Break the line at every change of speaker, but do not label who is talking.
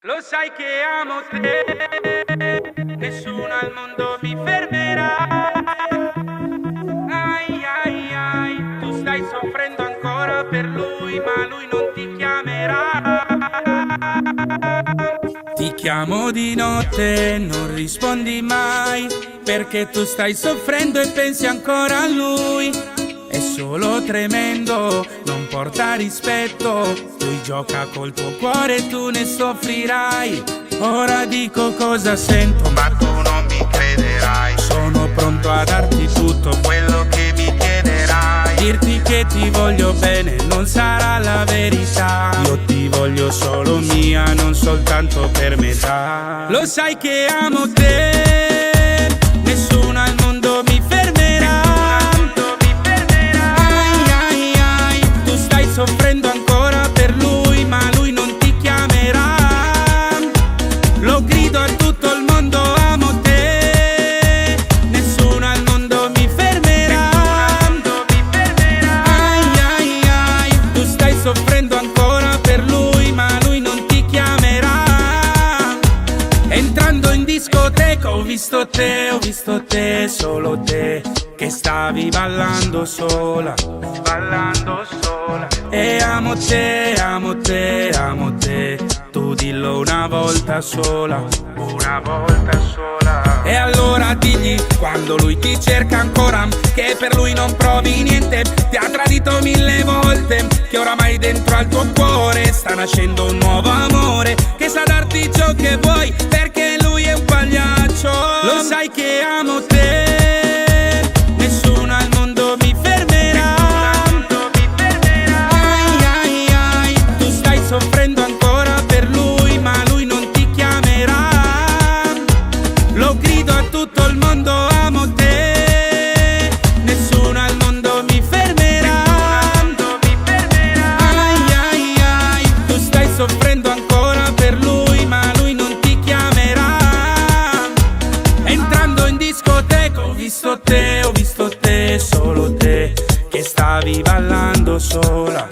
Lo sai che amo te, nessuno al mondo mi fermerà. Ai ai ai, tu stai soffrendo ancora per lui, ma lui non ti chiamerà. Ti chiamo di notte, non rispondi mai, perché tu stai soffrendo e pensi ancora a lui. È solo tremendo, non porta rispetto. Lui gioca col tuo cuore e tu ne soffrirai. Ora dico cosa sento, ma tu non mi crederai. Sono pronto a darti tutto quello che mi chiederai. Dirti che ti voglio bene non sarà la verità. Io ti voglio solo mia, non soltanto per metà. Lo sai che amo te, nessuno al mondo mi fermerà. Soffrendo ancora per lui, ma lui non ti chiamerà. Lo grido a tutto il mondo, amo te, nessuno al mondo mi fermerà. Ai ai ai, tu stai soffrendo ancora per lui, ma lui non ti chiamerà. Entrando in discoteca ho visto te, solo te, che stavi ballando sola, ballando sola. E amo te, amo te, amo te, tu dillo una volta sola, una volta sola. E allora digli, quando lui ti cerca ancora, che per lui non provi niente, ti ha tradito 1000 volte, che oramai dentro al tuo cuore sta nascendo un nuovo amore, che sa darti ciò che vuoi, perché lui è un pagliaccio. Lo sai che amo te, nessuno al mondo mi fermerà. Soffrendo ancora per lui, ma lui non ti chiamerà. Lo grido a tutto il mondo, amo te, nessuno al mondo mi fermerà. Ai ai ai, tu stai soffrendo ancora per lui, ma lui non ti chiamerà. Entrando in discoteca ho visto te, solo te, che stavi ballando sola,